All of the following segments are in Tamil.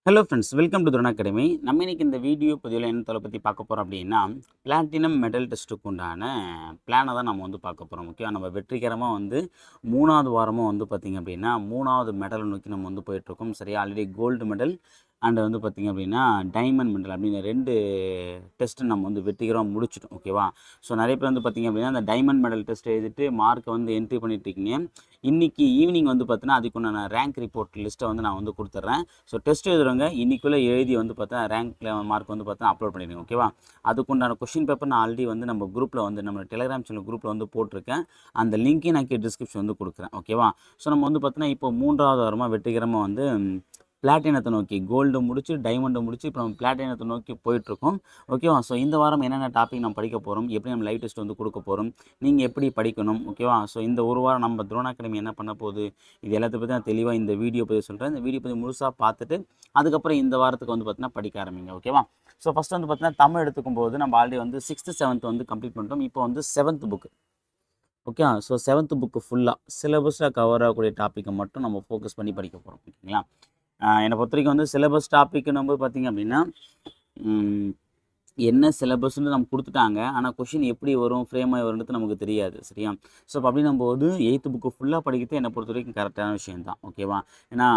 Hello friends, welcome to drone academy. நம்ம இன்னைக்கு இந்த வீடியோ பதிவில் என்ன பற்றி பார்க்க போகிறோம் அப்படின்னா, பிளாட்டினம் மெடல் டெஸ்ட்டுக்கு உண்டான பிளானை தான் நம்ம பார்க்க போகிறோம். முக்கியம் நம்ம வெற்றிகரமாக 3வது வாரமாக பார்த்திங்க அப்படின்னா 3வது மெடலை நோக்கி நம்ம போயிட்டுருக்கோம். சரியா, ஆல்ரெடி கோல்டு மெடல் அண்ட் பார்த்திங்க அப்படின்னா டைமண்ட் மெடல் அப்படின்னு 2 டெஸ்ட்டு நம்ம வெற்றிகரமாக முடிச்சிட்டோம். ஓகேவா? ஸோ நிறைய பேர் பார்த்திங்க அப்படின்னா அந்த டைமண்ட் மெடல் டெஸ்ட் எழுதிட்டு மார்க்கை என்ட்ரி பண்ணிட்டுருக்கீங்க. இன்றைக்கி ஈவினிங் பார்த்தீங்கன்னா அதுக்குண்டான ரேங்க் ரிப்போர்ட் லிஸ்ட்டை நான் கொடுத்துட்றேன். ஸோ டெஸ்ட் எழுதுறவங்க இன்றைக்குள்ளே எழுதி பார்த்தா ரேங்க் மார்க் பார்த்தா அப்லோட் பண்ணிடுங்க. ஓகேவா? அதுக்குண்டான கொஷின் பேப்பர் நான் ஆல்ரெடி நம்ம குரூப்பில் நம்ம டெலிகிராம் சேனல் குரூப்பில் போட்டிருக்கேன். அந்த லிங்க்கையும் நான் டிஸ்கிரிப்ஷன் கொடுக்குறேன். ஓகேவா? ஸோ நம்ம பார்த்தீங்கன்னா இப்போ 3வது வாரமாக வெற்றிகரமாக பிளாட்டினத்தை நோக்கி கோல்டு முடிச்சு டைமண்டை முடிச்சு இப்போ நம்ம பிளாட்டினத்தை நோக்கி போயிட்டுருக்கோம். ஓகேவா? ஸோ இந்த வாரம் என்னென்ன டாபிக் நம்ம படிக்க போகிறோம், எப்படி நம்ம லைவ் டெஸ்ட் கொடுக்க போகிறோம், நீங்கள் எப்படி படிக்கணும். ஓகேவா? ஸோ இந்த ஒரு வாரம் நம்ம துரோன் அகாடமி என்ன பண்ண போகுது, இது எல்லாத்தை பற்றி நான் தெளிவாக இந்த வீடியோ பற்றி சொல்கிறேன். இந்த வீடியோ பற்றி முழுசாக பார்த்துட்டு அதுக்கப்புறம் இந்த வாரத்துக்கு பார்த்தீங்கன்னா படிக்க ஆரம்பிங்க. ஓகேவா? ஸோ ஃபஸ்ட்டு பார்த்தீங்கன்னா தமிழ் எடுத்துக்கும் போது நம்ம ஆல்ரெடி 6th 7th கம்ப்ளீட் பண்ணிட்டோம். இப்போ 7th book. Okay, so 7th book ஃபுல்லாக சிலபஸில் கவர் ஆகக்கூடிய டாப்பிக்கை மட்டும் நம்ம ஃபோக்கஸ் பண்ணி படிக்க போகிறோம். ஓகேங்களா? என்னை பொறுத்த வரைக்கும் சிலபஸ் டாபிக் நம்ம பார்த்திங்க அப்படின்னா என்ன சிலபஸ்ன்னு நம்ம கொடுத்துட்டாங்க. ஆனால் கொஷின் எப்படி வரும், ஃப்ரேமாக வரும்ன்றது நமக்கு தெரியாது. சரியா? ஸோ அப்போ அப்படின்னும் போது 8th புக்கு ஃபுல்லாக படிக்கிறது என்னை பொறுத்த வரைக்கும் கரெக்டான விஷயந்தான். ஓகேவா? ஏன்னா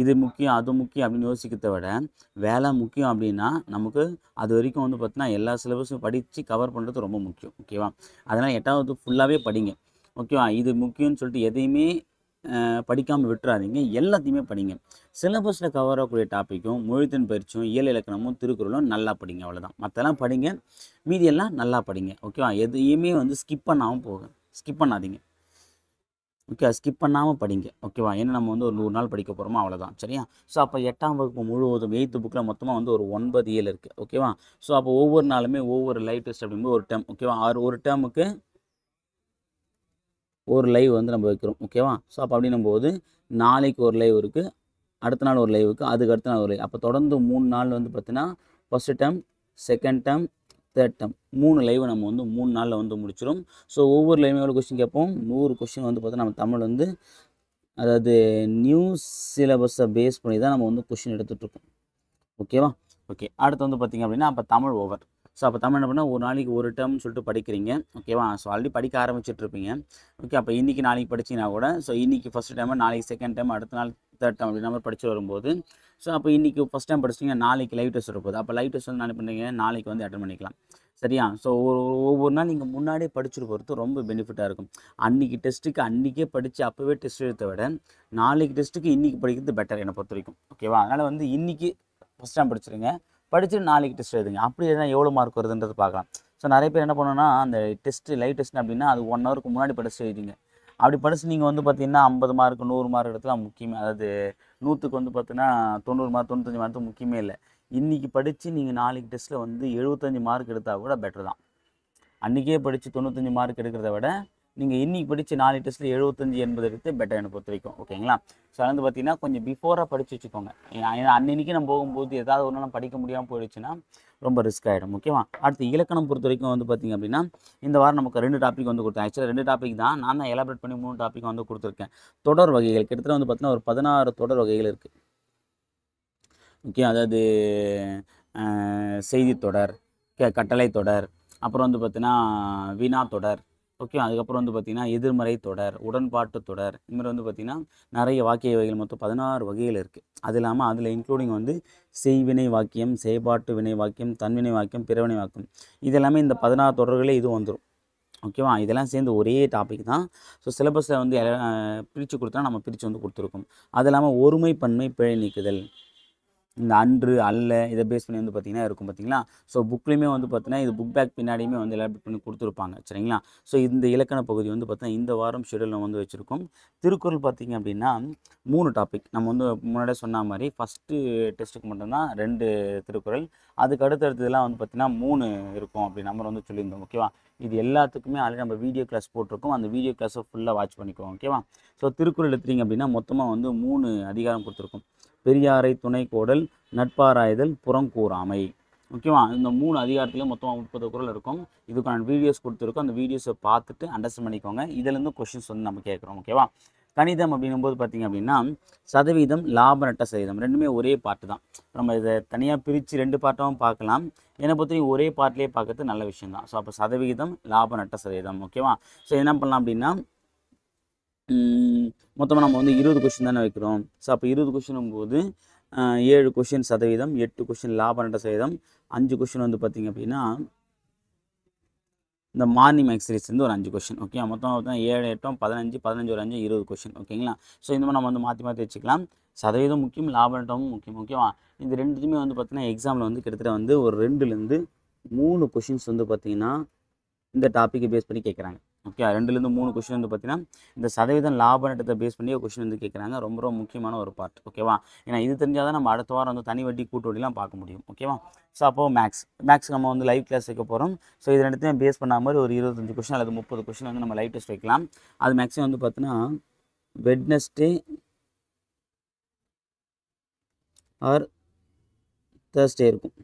இது முக்கியம் அது முக்கியம் அப்படின்னு யோசிக்கிறத விட வேலை முக்கியம் அப்படின்னா நமக்கு அது வரைக்கும் பார்த்தீங்கன்னா எல்லா சிலபஸும் படித்து கவர் பண்ணுறது ரொம்ப முக்கியம். ஓகேவா? அதனால் 8வது ஃபுல்லாகவே படிங்க. ஓகேவா? இது முக்கியம்னு சொல்லிட்டு எதையுமே படிக்காமல் விட்டுறாதீங்க, எல்லாத்தையுமே படிங்க. சிலபஸில் கவர் ஆகக்கூடிய டாப்பிக்கும் மொழித்திறன் பயிற்சியும் இயல் இலக்கணமும் திருக்குறளும் நல்லா படிங்க. அவ்வளோதான். மற்றெல்லாம் படிங்க, மீதியெல்லாம் நல்லா படிங்க. ஓகேவா? எதையுமே ஸ்கிப் பண்ணாமல் ஸ்கிப் பண்ணாதீங்க. ஓகே, ஸ்கிப் பண்ணாமல் படிங்க. ஓகேவா? ஏன்னா நம்ம ஒரு 100 நாள் படிக்க போகிறோமோ, அவ்வளோதான். சரியா? ஸோ அப்போ 8ஆம் வகுப்பு முழுவதும் 8th புக்கில் மொத்தமாக ஒரு 9 இயல் இருக்குது. ஓகேவா? ஸோ அப்போ ஒவ்வொரு நாளுமே ஒவ்வொரு லைவ் டெஸ்ட் அப்படிங்கும்போது ஒரு டேர்ம். ஓகேவா? ஒரு டேர்முக்கு ஒரு லைவ் நம்ம வைக்கிறோம். ஓகேவா? ஸோ அப்போ அப்படின்னும் போது நாளைக்கு ஒரு லைவ் இருக்குது, அடுத்த நாள் ஒரு லைவ் இருக்குது, அதுக்கு அடுத்த நாள் ஒரு லைவ். அப்போ தொடர்ந்து 3 நாள் பார்த்தீங்கன்னா first term, second term, third term 3 live நம்ம 3 நாளில் முடிச்சிடும். ஸோ ஒவ்வொரு லைவ் எவ்வளோ கொஸ்டின் கேட்போம், 100 கொஸ்டின் பார்த்தா நம்ம தமிழ் அதாவது நியூ சிலபஸை பேஸ் பண்ணி தான் நம்ம கொஸ்டின் எடுத்துகிட்ருக்கோம். ஓகேவா? ஓகே, அடுத்து பார்த்திங்க அப்படின்னா அப்போ தமிழ் ஓவர். ஸோ அப்போ தமிழ் என்ன பண்ணால் ஒரு நாளைக்கு ஒரு டேர்ம்னு சொல்லிட்டு படிக்கிறீங்க. ஓகேவா? ஸோ ஆல்ரெடி படிக்க ஆரம்பிச்சிட்ருப்பீங்க. ஓகே, அப்போ இன்றைக்கி நாளைக்கு படிச்சிங்கன்னா கூட ஸோ இன்றைக்கி ஃபஸ்ட் டைம், நாளைக்கு செகண்ட் டைம், அடுத்த நாள் தேர்ட் டைம் அப்படின்ற மாதிரி படிச்சு வரும்போது ஸோ அப்போ இன்றைக்கி ஃபஸ்ட் டைம் படிச்சிட்டிங்க, நாளைக்கு லைவ் டெஸ்ட் இருப்போது. அப்போ லைவ் டெஸ்ட் நான் பண்ணுறீங்க, நாளைக்கு அட்டன் பண்ணிக்கலாம். சரியா? ஸோ ஒவ்வொரு நாள் நீங்கள் முன்னாடியே படிச்சுட்டு போகிறது ரொம்ப பெனிஃபிட்டாக இருக்கும். அன்றைக்கி டெஸ்ட்டுக்கு அன்றைக்கே படித்து அப்போவே டெஸ்ட் எடுத்த விட நாளைக்கு டெஸ்ட்டுக்கு இன்றைக்கி படிக்கிறது பெட்டர் என்னை பொறுத்த வரைக்கும். ஓகேவா? அதனால் இன்றைக்கி ஃபஸ்ட் டைம் படிச்சிருங்க, படிச்சுட்டு நாளைக்கு டெஸ்ட் எழுதுங்க. அப்படி எதாவது எவ்வளோ மார்க் வருதுன்றது பார்க்கலாம். ஸோ நிறைய பேர் என்ன பண்ணணும்னா அந்த டெஸ்ட்டு லைவ் டெஸ்ட் அப்படின்னா அது 1 ஹவருக்கு முன்னாடி படிச்சு எழுதிங்க. அப்படி படிச்சு நீங்கள் பார்த்தீங்கன்னா 50 மார்க் 100 மார்க் எடுத்துல முக்கியமே, அதாவது 100க்கு பார்த்தீங்கன்னா 90 மார்க் 95 மார்க் முக்கியமே இல்லை. இன்றைக்கி படித்து நீங்கள் நாளைக்கு டெஸ்ட்டில் 75 மார்க் எடுத்தால் கூட பெட்டர் தான். அன்றைக்கே படித்து 95 மார்க் எடுக்கிறத விட நீங்கள் இன்றைக்கி படித்து 4 டெஸ்ட்டில் 75 80 எடுத்து பெட்டர் என்னை பொறுத்த வரைக்கும். ஓகேங்களா? ஸோ அது பார்த்தீங்கன்னா கொஞ்சம் பிஃபோராக படித்து வச்சுக்கோங்க. ஏன்னா அன்றைக்கி நம்ம போகும்போது ஏதாவது ஒன்று நம்ம படிக்க முடியாமல் போயிடுச்சுன்னா ரொம்ப ரிஸ்க் ஆகிடும். ஓகேவா? அடுத்து இலக்கணம் பொறுத்த வரைக்கும் பார்த்திங்க அப்படின்னா இந்த வாரம் நமக்கு 2 டாபிக் கொடுத்தேன். ஆக்சுவலாக 2 டாபிக் தான், நான் தான் எலாபரேட் பண்ணி 3 டாபிக் கொடுத்துருக்கேன். தொடர் வகைகள் கிட்டத்தட்ட பார்த்தீங்கன்னா ஒரு 16 தொடர் வகைகள் இருக்குது. ஓகே, அதாவது செய்தி தொடர், கட்டளை தொடர், அப்புறம் பார்த்தீங்கன்னா வினா தொடர். ஓகே, அதுக்கப்புறம் பார்த்திங்கன்னா எதிர்மறை தொடர், உடன்பாட்டு தொடர், இது மாதிரி பார்த்திங்கன்னா நிறைய வாக்கிய வகைகள் மொத்தம் 16 வகைகள் இருக்குது. அது இல்லாமல் அதில் இன்க்ளூடிங் செய்வினை வாக்கியம், செயற்பாட்டு வினை வாக்கியம், தன்வினை வாக்கியம், பிறவினை வாக்கியம், இது எல்லாமே இந்த 16 தொடர்களே இது வந்துடும். ஓகேவா? இதெல்லாம் சேர்ந்து ஒரே டாபிக் தான். ஸோ சிலபஸில் பிரித்து கொடுத்தா நம்ம பிரித்து கொடுத்துருக்கோம். அது இல்லாமல் ஒருமை பன்மை பிழை நீக்குதல், இந்த அன்று அல்ல இதை பேஸ் பண்ணி பார்த்திங்கன்னா இருக்கும் பார்த்திங்களா. ஸோ புக்லேயுமே பார்த்தீங்கன்னா இது புக் பேக் பின்னாடியுமே எலாபரேட் பண்ணி கொடுத்துருப்பாங்க. சரிங்களா? ஸோ இந்த இலக்கண பகுதி பார்த்தீங்கன்னா இந்த வாரம் ஷெடியூல் நம்ம வச்சுருக்கோம். திருக்குறள் பார்த்திங்க அப்படின்னா 3 டாபிக் நம்ம முன்னாடியே சொன்ன மாதிரி ஃபஸ்ட்டு டெஸ்ட்டுக்கு மட்டும்தான் 2 திருக்குறள், அதுக்கு அடுத்தடுத்ததெல்லாம் பார்த்திங்கன்னா 3 இருக்கும் அப்படி நம்ம சொல்லியிருந்தோம். ஓகேவா? இது எல்லாத்துக்குமே ஆல்ரெடி நம்ம வீடியோ கிளாஸ் போட்டிருக்கோம். அந்த வீடியோ கிளாஸை ஃபுல்லாக வாட்ச் பண்ணிக்குவோம். ஓகேவா? ஸோ திருக்குறள் எடுத்துட்டிங்க அப்படின்னா மொத்தமாக 3 அதிகாரம் கொடுத்துருக்கோம். பெரியாரை துணை கோடல், நட்பாராய்தல், புறங்கூறாமை. ஓகேவா? இந்த 3 அதிகாரத்துலேயும் மொத்தமாக 30 குறள் இருக்கும். இதுக்கான வீடியோஸ் கொடுத்துருக்கோம். அந்த வீடியோஸை பார்த்துட்டு அண்டர்ஸ்டாண்ட் பண்ணிக்கோங்க. இதுலேருந்து கொஷின்ஸ் நம்ம கேட்குறோம். ஓகேவா? கணிதம் அப்படிங்கும்போது பார்த்தீங்க அப்படின்னா சதவீதம், லாப நட்ட சதவீதம் ரெண்டுமே ஒரே பார்ட்டு தான். நம்ம இதை தனியாக பிரித்து 2 பார்ட்டாகவும் பார்க்கலாம். என்னை பொறுத்தவரைக்கும் ஒரே பார்ட்லேயே பார்க்கறது நல்ல விஷயம் தான். ஸோ அப்போ சதவிகிதம், லாப நட்ட சதவீதம். ஓகேவா? ஸோ என்ன பண்ணலாம் அப்படின்னா மொத்தமாக நம்ம வந்து 20 கொஷின் தானே வைக்கிறோம். ஸோ அப்போ 20 கொஷினும் போது 7 கொஷின் சதவீதம், 8 கொஷின் லாப நட்ட சதவீதம், 5 கொஷின் வந்து பார்த்திங்க அப்படின்னா இந்த மார்னிங் மேக்ஸ் சீரிஸ்லேருந்து ஒரு 5 கொஷின். ஓகே, மொத்தம் 7 8 15 15 ஒரு 5 20 கொஷின். ஓகேங்களா? ஸோ இந்த மாதிரி நம்ம வந்து மாற்றி மாற்றி வச்சுக்கலாம். சதவீதம் முக்கியம், லாப நட்டமும் முக்கியம். ஓகேவா? இது ரெண்டுத்துமே வந்து பார்த்தீங்கன்னா எக்ஸாமில் வந்து கிட்டத்தட்ட வந்து ஒரு 2லேருந்து 3 கொஷின்ஸ் வந்து பார்த்திங்கன்னா இந்த டாப்பிக்கை பேஸ் பண்ணி கேட்குறாங்க. ஓகே, 2லேருந்து 3 கொஷின் வந்து பார்த்தீங்கன்னா இந்த சதவீதம் லாப நட்டத்தை பேஸ் பண்ணி ஒரு கொஷின் வந்து கேட்குறாங்க. ரொம்ப ரொம்ப முக்கியமான ஒரு பார்ட். ஓகேவா? ஏன்னா இது தெரிஞ்சால் தான் நம்ம அடுத்த வாரம் வந்து தனி வட்டி கூட்டு வட்டிலாம் பார்க்க முடியும். ஓகேவா? ஸோ அப்போது மேக்ஸ் நம்ம வந்து லைவ் கிளாஸ் வைக்க போகிறோம். ஸோ இது ரெண்டுத்தையும் பேஸ் பண்ண மாதிரி ஒரு 25 கொஷின் அல்லது 30 கொஷின் வந்து நம்ம லைவ் டெஸ்ட் வைக்கலாம். அது மேக்ஸிமம் வந்து பார்த்தீங்கன்னா வெட்னஸ்டே ஆர் தேர்ஸ்டே இருக்கும்.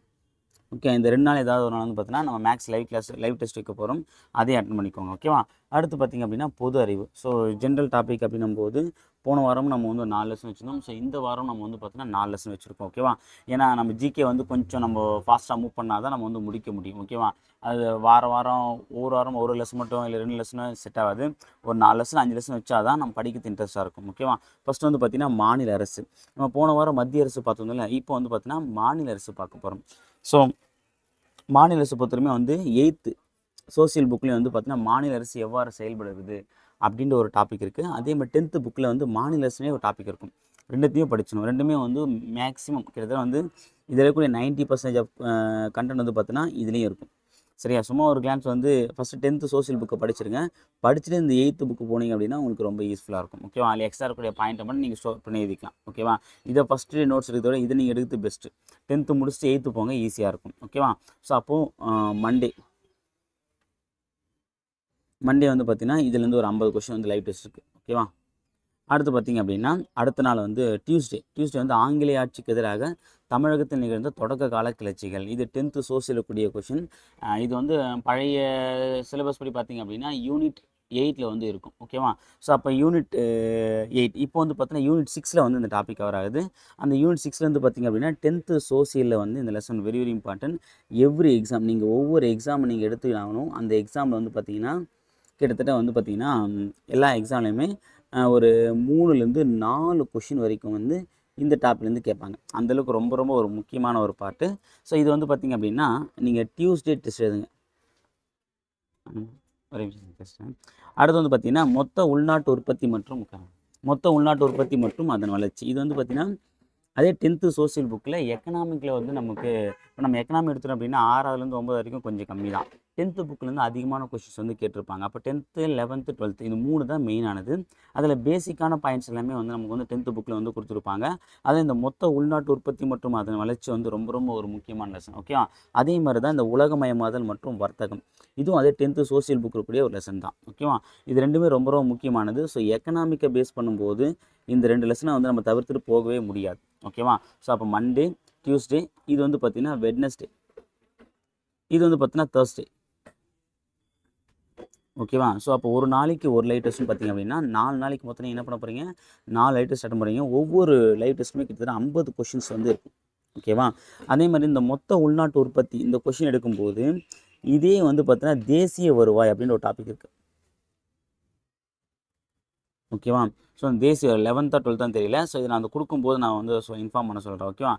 ஓகே, இந்த 2 நாள் ஏதாவது ஒரு நாள் வந்து பார்த்தீங்கன்னா நம்ம மேக்ஸ் லைவ் டெஸ்ட் வைக்க போகிறோம். அதையும் அட்டன் பண்ணிக்கோங்க. ஓகேவா? அடுத்து பார்த்திங்க அப்படின்னா பொது அறிவு. ஸோ ஜென்ரல் டாபிக் அப்படின்னும் போது போன வாரம் நம்ம வந்து 4 லெசன் வச்சுருந்தோம். ஸோ இந்த வாரம் நம்ம வந்து பார்த்தீங்கன்னா 4 லெசன் வச்சுருக்கோம். ஓகேவா? ஏன்னா நம்ம ஜிகே வந்து கொஞ்சம் நம்ம ஃபாஸ்ட்டாக மூவ் பண்ணால் தான் நம்ம வந்து முடிக்க முடியும். ஓகேவா? அது வாரம் ஒவ்வொரு வாரம் ஒரு லெசன் மட்டும் இல்லை 2 லெசனும் செட் ஆகாது. ஒரு 4 லெசன் 5 லெசன் வச்சா தான் நம்ம படிக்கிறது இன்ட்ரெஸ்ட்டாக இருக்கும். ஓகேவா? ஃபஸ்ட்டு வந்து பார்த்திங்கன்னா மாநில அரசு. நம்ம போன வாரம் மத்திய அரசு பார்த்தோம்ல, இப்போ வந்து பார்த்திங்கன்னா மாநில அரசு பார்க்க போகிறோம். ஸோ மாநில அரசு பொறுத்தவரைமே வந்து 8th சோசியல் புக்லேயும் வந்து பார்த்தீங்கன்னா மாநில அரசு எவ்வாறு செயல்படுது அப்படின்ற ஒரு டாபிக் இருக்குது. அதே மாதிரி 10th புக்கில் வந்து மாநில அரசுனே ஒரு டாபிக் இருக்கும். ரெண்டுத்தையும் படிச்சிடணும். ரெண்டுமே வந்து மேக்ஸிமம் கிட்டத்தட்ட வந்து இதில் இருக்கக்கூடிய 90% ஆஃப் கண்டென்ட் வந்து பார்த்தீங்கன்னா இதுலேயும் இருக்கும். சரியா? சும்மா ஒரு கிளான்ஸ் வந்து ஃபஸ்ட்டு 10th சோசியல் புக்கை படிச்சிருங்க. படிச்சுட்டு இந்த 8th புக்கு போனீங்க அப்படின்னா உங்களுக்கு ரொம்ப யூஸ்ஃபுல்லாக இருக்கும். ஓகேவா? அதில் எக்ஸ்ட்ரா இருக்கக்கூடிய பாயிண்ட்டை மட்டும் நீங்கள் ஸ்டோர் பண்ணி எழுதிக்கலாம். ஓகேவா? இதை ஃபஸ்ட்டு நோட்ஸ் எடுக்கிறத இதை நீங்கள் எடுத்து பெஸ்ட்டு. 10th முடிச்சுட்டு 8th போங்க, ஈஸியாக இருக்கும். ஓகேவா? ஸோ அப்போது மண்டே வந்து பார்த்தீங்கன்னா இதுலேருந்து ஒரு 50 கொஷின் வந்து லைவ் டெஸ்ட் இருக்குது. ஓகேவா? அடுத்து பார்த்திங்க அப்படின்னா அடுத்த நாள் வந்து டியூஸ்டே வந்து ஆங்கிலேய ஆட்சிக்கு எதிராக தமிழகத்தில் நிகழ்ந்த தொடக்க கால கிளர்ச்சிகள். இது 10th சோசியல் கூடிய கொஷின். இது வந்து பழைய சிலபஸ் படி பார்த்திங்க அப்படின்னா யூனிட் 8ல் வந்து இருக்கும். ஓகேவா? ஸோ அப்போ யூனிட் 8 இப்போ வந்து பார்த்தீங்கன்னா யூனிட் 6ல் வந்து இந்த டாபிக் கவர் ஆகுது. அந்த யூனிட் 6ல் வந்து பார்த்திங்க அப்படின்னா 10th சோசியலில் வந்து இந்த lesson very very important. Every exam நீங்கள் ஒவ்வொரு எக்ஸாம் நீங்கள் எடுத்துக்கிட்டாலும் அந்த எக்ஸாமில் வந்து பார்த்திங்கன்னா கிட்டத்தட்ட வந்து பார்த்திங்கன்னா எல்லா எக்ஸாம்லையுமே ஒரு 3லேருந்து 4 கொஷின் வரைக்கும் வந்து இந்த டாப்லேருந்து கேட்பாங்க. அந்தளவுக்கு ரொம்ப ரொம்ப ஒரு முக்கியமான ஒரு பார்ட்டு. ஸோ இது வந்து பார்த்திங்க அப்படின்னா நீங்கள் டியூஸ்டே டெஸ்ட் எழுதுங்க. அடுத்து வந்து பார்த்திங்கன்னா மொத்த உள்நாட்டு உற்பத்தி மற்றும் அதன் வளர்ச்சி. இது வந்து பார்த்திங்கன்னா அதே 10th சோசியல் புக்கில் எக்கனாமிக்கில் வந்து நமக்கு இப்போ நம்ம எக்கனாமி எடுத்துட்டோம் அப்படின்னா 6வதுலேருந்து 9 வரைக்கும் கொஞ்சம் கம்மி தான். 10th புக்கிலேருந்து அதிகமான கொஷின்ஸ் வந்து கேட்டிருப்பாங்க. அப்போ 10th 11th 12th இது 3 தான் மெயினானது. அதில் பேசிக்கான பாயிண்ட்ஸ் எல்லாமே வந்து நமக்கு வந்து 10th புக்கில் வந்து கொடுத்துருப்பாங்க. அது இந்த மொத்த உள்நாட்டு உற்பத்தி மற்றும் அதன் வளர்ச்சி வந்து ரொம்ப ரொம்ப ஒரு முக்கியமான லெசன். ஓகேவா? அதே மாதிரி தான் இந்த உலகமயமாதல் மற்றும் வர்த்தகம், இதுவும் அதே 10th சோசியல் புக் இருக்கக்கூடிய ஒரு லெசன் தான். ஓகேவா? இது ரெண்டுமே ரொம்ப ரொம்ப முக்கியமானது. ஸோ எக்கனாமிக்கை பேஸ் பண்ணும்போது இந்த 2 லெசனை வந்து நம்ம தவிர்த்துட்டு போகவே முடியாது. ஓகேவா? ஸோ அப்போ மண்டே, டியூஸ்டே, இது வந்து பார்த்திங்கன்னா வெட்னஸ்டே, இது வந்து பார்த்திங்கன்னா தேர்ஸ்டே. ஓகேவா? ஸோ அப்போ ஒரு நாளைக்கு ஒரு லைவ் டெஸ்ட்னு பார்த்திங்க அப்படின்னா 4 நாளைக்கு மொத்தம் நீங்கள் என்ன பண்ண போகிறீங்க, 4 லைவ் டெஸ்ட் அட்டன் பண்ணுறீங்க. ஒவ்வொரு லைவ் டெஸ்ட்டுமே கிட்டத்தட்ட 50 கொஷின்ஸ் வந்து இருக்கும். ஓகேவா? அதே மாதிரி இந்த மொத்த உள்நாட்டு உற்பத்தி இந்த கொஷின் எடுக்கும்போது இதே வந்து பார்த்தீங்கன்னா தேசிய வருவாய் அப்படின்ற ஒரு டாபிக் இருக்குது. ஓகேவா? ஸோ தேசிய 11th 12th தெரியல. ஸோ இதை நான் வந்து கொடுக்கும்போது நான் வந்து இன்ஃபார்ம் பண்ண சொல்கிறேன். ஓகேவா?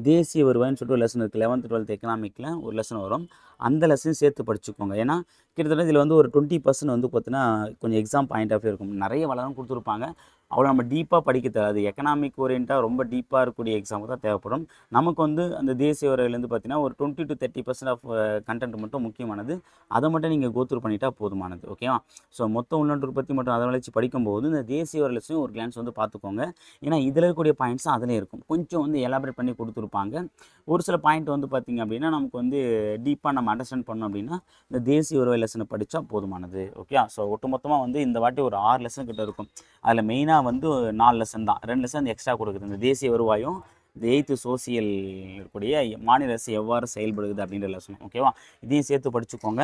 தேசிய வருவாய்னு சொல்லிட்டு ஒரு லெசன் இருக்குது. 11th 12th எக்கனாமிக்கில் ஒரு லெசன் வரும். அந்த லெசன் சேர்த்து படிச்சுக்கோங்க. ஏன்னா கிட்டத்தட்ட இதில் வந்து ஒரு 20% வந்து பார்த்தீங்கன்னா கொஞ்சம் எக்ஸாம் பாயிண்ட் ஆஃப் வியூ இருக்கும். நிறைய வளரும் கொடுத்துருப்பாங்க. அவ்வளோ நம்ம டீப்பாக படிக்க தேவை. எக்கனாமிக் ஓரியண்டாக ரொம்ப டீப்பாக இருக்கக்கூடிய எக்ஸாமுக்கு தான் தேவைப்படும். நமக்கு வந்து அந்த தேசிய வருவாயிலேருந்து பார்த்தீங்கன்னா ஒரு 20 to 30% ஆஃப் கண்டென்ட் மட்டும் முக்கியமானது. அதை மட்டும் நீங்கள் கோத்ரூ பண்ணிட்டா போதுமானது. ஓகேவா? ஸோ மொத்த உள்நாட்டு உற்பத்தி மற்றும் அதை வளர்ச்சி படிக்கும்போது இந்த தேசிய வருவாயிலையும் ஒரு கிளான்ஸ் வந்து பார்த்துக்கோங்க. ஏன்னா இதில் இருக்கக்கூடிய பாயிண்ட்ஸும் அதிலே இருக்கும். கொஞ்சம் வந்து எலாபரேட் பண்ணி கொடுத்துருப்பாங்க. ஒரு சில பாயிண்ட் வந்து பார்த்திங்க அப்படின்னா நமக்கு வந்து டீப்பாக நம்ம அண்டர்ஸ்டாண்ட் பண்ணோம் அப்படின்னா இந்த தேசிய வருவாய் லெசனை படித்தா போதுமானது. ஓகே? ஸோ ஒட்டுமொத்தமாக வந்து இந்த வாட்டி ஒரு 6 லெசன் கிட்ட இருக்கும். அதில் மெயினாக வந்து 4 லெசன் தான். 2 லெசன் எக்ஸ்ட்ரா கொடுக்குது. இந்த தேசிய வருவாயும் இந்த 8th சோசியல் இருக்கக்கூடிய மாநில அரசு எவ்வாறு செயல்படுது அப்படின்ற லெசன். ஓகேவா? இதையும் சேர்த்து படிச்சுக்கோங்க.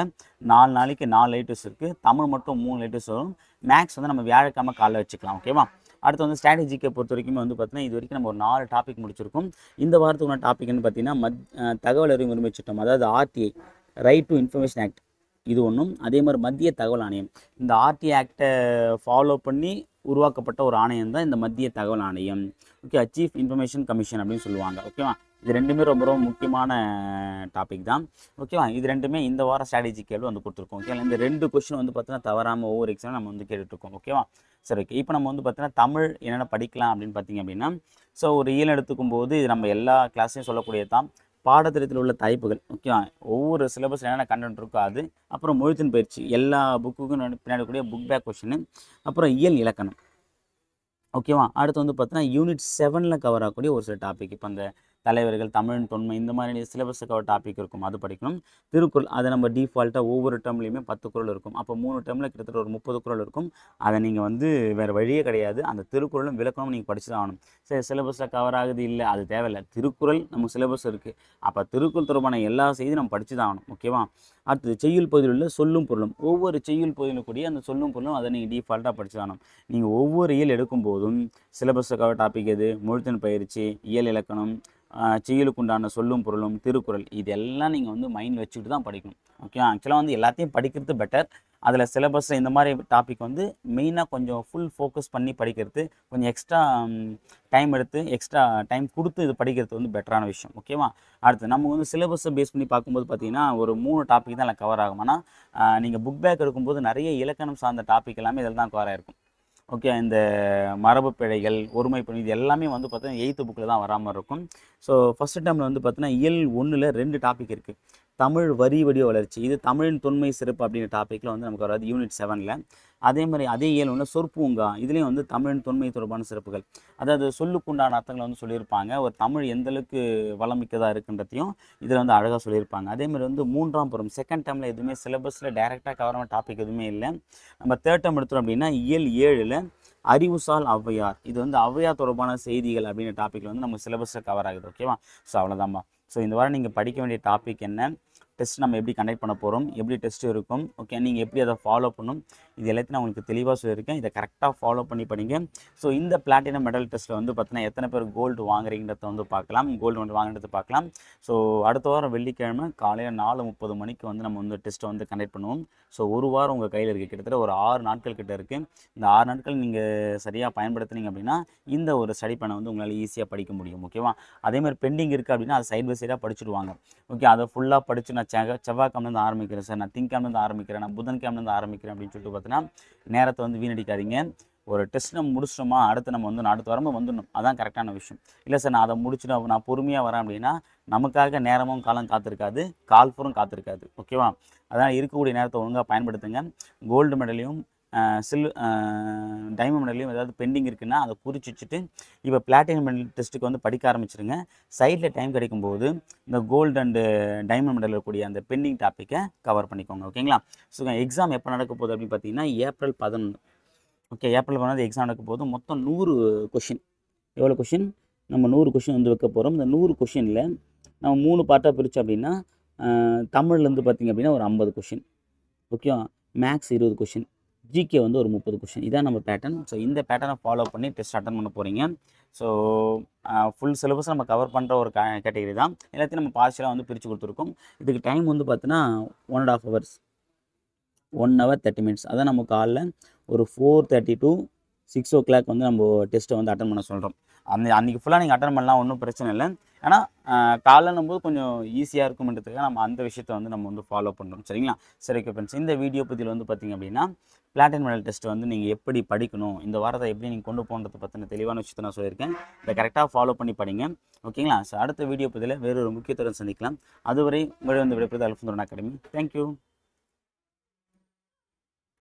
4 நாளைக்கு 4 லைவ் டெஸ்ட் இருக்குது. தமிழ் மட்டும் 3 லைவ் டெஸ்ட் வரும். மேக்ஸ் வந்து நம்ம வியாழக்கிழமை காலைல வச்சுக்கலாம். ஓகேவா? அடுத்து வந்து ஸ்ட்ராட்டஜிக்கை பொறுத்த வரைக்கும் வந்து பார்த்தீங்கன்னா இது வரைக்கும் நம்ம ஒரு 4 டாபிக் முடிச்சிருக்கோம். இந்த வாரத்துக்குள்ள டாபிக்னு பார்த்தீங்கன்னா தகவல் அறியும் உரிமை சட்டம், அதாவது RTI, right to information act, இது ஒன்றும். அதே மாதிரி மத்திய தகவல் ஆணையம், இந்த ஆர்டிஐ ஆக்டை ஃபாலோ பண்ணி உருவாக்கப்பட்ட ஒரு ஆணையம் தான் இந்த மத்திய தகவல் ஆணையம். ஓகே, சீஃப் இன்ஃபர்மேஷன் கமிஷன் அப்படின்னு சொல்லுவாங்க. ஓகேவா, இது ரெண்டுமே ரொம்ப ரொம்ப முக்கியமான டாபிக் தான். ஓகேவா, இது ரெண்டுமே இந்த வாரம் ஸ்ட்ராட்டஜி கேள்வி வந்து கொடுத்துருக்கோம். ஓகே, இந்த 2 கொஸ்டின் வந்து பார்த்தீங்கன்னா தவறாமல் ஒவ்வொரு எக்ஸாம் நம்ம வந்து கேட்டுட்ருக்கோம். ஓகேவா, சரி ஓகே. இப்போ நம்ம வந்து பார்த்தீங்கன்னா தமிழ் என்னென்ன படிக்கலாம் அப்படின்னு பார்த்தீங்க அப்படின்னா, ஸோ ஒரு இயல் எடுத்துக்கும் போது இது நம்ம எல்லா கிளாஸையும் சொல்லக்கூடியது தான். பாடத்திட்டத்தில் உள்ள தலைப்புகள், ஓகேவா, ஒவ்வொரு சிலபஸ் என்னென்ன கண்டென்ட் இருக்கோ அது, அப்புறம் மொழித்தின் பயிற்சி, எல்லா புக்குக்கும் பின்னாடி கூடிய புக் பேக் கொஸ்டின், அப்புறம் இயல் இலக்கணம். ஓகேவா, அடுத்து வந்து பார்த்தீங்கன்னா யூனிட் 7ல் கவர் ஆகக்கூடிய ஒரு சில டாபிக், இப்போ அந்த தலைவர்கள், தமிழ் தொன்மை, இந்த மாதிரி சிலபஸ் கவர் டாபிக் இருக்கும், அது படிக்கணும். திருக்குறள், அதை நம்ம டிஃபால்ட்டாக ஒவ்வொரு டேர்ம்லேயுமே 10 குறள் இருக்கும். அப்போ 3 டேர்மில் கிட்டத்தட்ட ஒரு 30 குறள் இருக்கும். அதை நீங்கள் வந்து வேறு வழியே கிடையாது, அந்த திருக்குறளும் விளக்கணும் நீங்கள் படிச்சு தான் ஆகணும். சரி, சிலபஸில் கவர் ஆகுது இல்லை, அது தேவையில்லை. திருக்குறள் நம்ம சிலபஸ் இருக்குது, அப்போ திருக்குறள் தொடர்பான எல்லா செய்தியும் நம்ம படிச்சு தான் ஆகணும். ஓகேவா, அடுத்தது செய்யுள் பகுதியில் உள்ள சொல்லும் பொருளும், ஒவ்வொரு செய்யுள் பகுதியில் கூடிய அந்த சொல்லும் பொருளும் அதை நீங்கள் டிஃபால்ட்டாக படிச்சு தான் ஆகணும். நீங்கள் ஒவ்வொரு இயல் எடுக்கும் போதும் சிலபஸில் கவர் டாபிக் எது, மொழித்தின் பயிற்சி, இயல் இலக்கணம், செய்யுளுக்கு உண்டான சொல்லும் பொருளும், திருக்குறள், இதெல்லாம் நீங்கள் வந்து மைண்டில் வச்சுக்கிட்டு தான் படிக்கணும். ஓகே, ஆக்சுவலாக வந்து எல்லாத்தையும் படிக்கிறது பெட்டர். அதில் சிலபஸில் இந்த மாதிரி டாபிக் வந்து மெயினாக கொஞ்சம் ஃபுல் ஃபோக்கஸ் பண்ணி படிக்கிறது, கொஞ்சம் எக்ஸ்ட்ரா டைம் எடுத்து எக்ஸ்ட்ரா டைம் கொடுத்து இது படிக்கிறது வந்து பெட்டரான விஷயம். ஓகேவா, அடுத்து நம்ம வந்து சிலபஸை பேஸ் பண்ணி பார்க்கும்போது பார்த்தீங்கன்னா ஒரு 3 டாபிக் தான் அதில் கவர் ஆகும். ஆனால் நீங்கள் புக் பேக் எடுக்கும்போது நிறைய இலக்கணம் சார்ந்த டாபிக் எல்லாமே இதில் தான் கவர் ஆகிருக்கும். ஓகே, இந்த மரபு பிழைகள், ஒருமைப்பணி, இது எல்லாமே வந்து பார்த்தீங்கன்னா 8th புக்கில் தான் வராமல் இருக்கும். ஸோ ஃபஸ்ட்டு டைமில் வந்து பார்த்தீங்கன்னா இயல் 1ல் 2 டாபிக் இருக்குது. தமிழ் வரி வடிவ வளர்ச்சி, இது தமிழின் தொன்மை சிறப்பு அப்படிங்கிற டாப்பிக்கில் வந்து நமக்கு வராது யூனிட் 7ல். அதே மாதிரி அதே இயல் 1ல் சொற்பூங்கா, இதுலேயும் வந்து தமிழின் தொன்மை தொடர்பான சிறப்புகள், அதாவது சொல்லுக்குண்டான அர்த்தங்களை வந்து சொல்லியிருப்பாங்க. ஒரு தமிழ் எந்தளவுக்கு வளமிக்கதாக இருக்குன்றதையும் இதில் வந்து அழகாக சொல்லியிருப்பாங்க. அதேமாதிரி வந்து 3ஆம் பருவம், செகண்ட் டேர்மில் எதுவுமே சிலபஸில் டைரெக்டாக கவரமான டாபிக் எதுவுமே இல்லை. நம்ம தேர்ட் டேர்ம் எடுத்தோம் அப்படின்னா இயல் 7ல் அறிவுசால் ஔவையார், இது வந்து ஔவையார் தொடர்பான செய்திகள் அப்படிங்கிற டாப்பிக்கில் வந்து நம்ம சிலபஸில் கவர் ஆகுது. ஓகேவா, ஸோ அவ்வளோதான்பா. ஸோ இந்த வாரம் நீங்கள் படிக்க வேண்டிய டாபிக் என்ன, டெஸ்ட் நம்ம எப்படி கண்டக்ட் பண்ண போகிறோம், எப்படி டெஸ்ட் இருக்கும், ஓகே, நீங்கள் எப்படி அதை ஃபாலோ பண்ணணும், இது எல்லாத்தையும் நான் உங்களுக்கு தெளிவாக சொல்லியிருக்கேன். இதை கரெக்டாக ஃபாலோ பண்ணி படிங்க. ஸோ இந்த பிளாட்டினம் மெடல் டெஸ்ட்டில் வந்து பார்த்தீங்கன்னா எத்தனை பேர் கோல்டு வாங்குறீங்கிறத வந்து பார்க்கலாம், கோல்டு மெடல் வாங்குறது பார்க்கலாம். ஸோ அடுத்த வாரம் வெள்ளிக்கிழமை காலையில் 4:30 மணிக்கு வந்து நம்ம வந்து டெஸ்ட்டை வந்து கண்டக்ட் பண்ணுவோம். ஸோ ஒரு வாரம் உங்கள் கையில் இருக்குது, கிட்டத்தட்ட ஒரு 6 நாட்கள் கிட்ட இருக்குது. இந்த 6 நாட்கள் நீங்கள் சரியாக பயன்படுத்துனீங்க அப்படின்னா இந்த ஒரு ஸ்டடி பிளானை வந்து உங்களால் ஈஸியாக படிக்க முடியும். ஓகேவா, அதேமாதிரி பெண்டிங் இருக்குது அப்படின்னா அதை சைட் பை சைடாக படிச்சுடுவாங்க. ஓகே, அதை ஃபுல்லாக படித்து நான் செவ்வாய்க்கிழமைலேருந்து ஆரம்பிக்கிறேன் சார், நான் திங்கக்கிழமைலேருந்து ஆரம்பிக்கிறேன், நான் புதன்கிழமைலேருந்து ஆரம்பிக்கிறேன் அப்படின்னு சொல்லிட்டு பார்த்தீங்கன்னா நேரத்தை வந்து வீணடிக்காதீங்க. ஒரு டெஸ்ட் நம்ம முடிச்சிட்டோமா, அடுத்து நம்ம வந்து அடுத்த வாரமும் வந்துடணும், அதான் கரெக்டான விஷயம். இல்லை சார் நான் அதை முடிச்சுட்டு நான் பொறுமையாக வரேன் அப்படின்னா நமக்காக நேரமும் காலம் காத்திருக்காது, கால்ஃபரும் காத்திருக்காது. ஓகேவா, அதனால் இருக்கக்கூடிய நேரத்தை ஒழுங்காக பயன்படுத்துங்க. கோல்டு மெடலையும் டைமண்ட் மெடலையும் ஏதாவது பெண்டிங் இருக்குன்னா அதை குறித்து வச்சுட்டு இப்போ பிளாட்டினம் மெடல் டெஸ்ட்டுக்கு வந்து படிக்க ஆரம்பிச்சிருங்க. சைடில் டைம் கிடைக்கும்போது இந்த கோல்டு அண்டு டைமண்ட் மெடல் இருக்கக்கூடிய அந்த பெண்டிங் டாப்பிக்கை கவர் பண்ணிக்கோங்க. ஓகேங்களா, ஸோ எக்ஸாம் எப்போ நடக்க போகுது அப்படின்னு பார்த்தீங்கன்னா ஏப்ரல் 11. ஓகே, ஏப்ரல் 11 எக்ஸாம் நடக்க போது மொத்தம் 100 கொஷின். எவ்வளோ கொஷின், நம்ம 100 கொஷின் வந்து வைக்க போகிறோம். இந்த 100 கொஷினில் நம்ம 3 பார்ட்டாக பிரித்தோம் அப்படின்னா தமிழ்லேருந்து பார்த்திங்க அப்படின்னா ஒரு 50 question. Okay, max 20 question, GK வந்து ஒரு 30 கொஷின். இதான் நம்ம பேட்டர்ன். ஸோ இந்த பேட்டர்னை ஃபாலோ பண்ணி டெஸ்ட் அட்டன் பண்ண போகிறீங்க. ஸோ ஃபுல் சிலபஸ் நம்ம கவர் பண்ணுற ஒரு கேட்டகரி தான். எல்லாத்தையும் நம்ம பார்ஷியலாக வந்து பிரித்து கொடுத்துருக்கோம். இதுக்கு டைம் வந்து பார்த்தீங்கன்னா 1.5 hours, 1 hour 30 minutes. அதான் நம்ம காலைல ஒரு 4:30 to 6 o'clock வந்து நம்ம டெஸ்ட்டை வந்து அட்டன் பண்ண சொல்கிறோம். அன்றைக்கி ஃபுல்லாக நீங்கள் அட்டன் பண்ணலாம், ஒன்றும் பிரச்சனை இல்லை. ஆனால் காலைன்னும் போது கொஞ்சம் ஈஸியாக இருக்கும்ன்றதுக்காக நம்ம அந்த விஷயத்தை வந்து நம்ம வந்து ஃபாலோ பண்ணுறோம். சரிங்களா, சரி ஓகே ஃப்ரெண்ட்ஸ், இந்த வீடியோ பற்றியில் வந்து பார்த்திங்க அப்படின்னா பிளாட்டினம் மெடல் டெஸ்ட் வந்து நீங்கள் எப்படி படிக்கணும், இந்த வாரத்தை எப்படி நீங்கள் கொண்டு போகிறத பற்றின தெளிவான விஷயத்தை நான் சொல்லியிருக்கேன். இதை கரெக்டாக ஃபாலோ பண்ணி படிங்க. ஓகேங்களா, ஸோ அடுத்த வீடியோ பற்றியில் வேறு ஒரு முக்கியத்துடன் சந்திக்கலாம். அதுவரை உங்களை வந்து விடைபெறுவது அல்ஃபுந்தோரன் அகாடமி. தேங்க்யூ.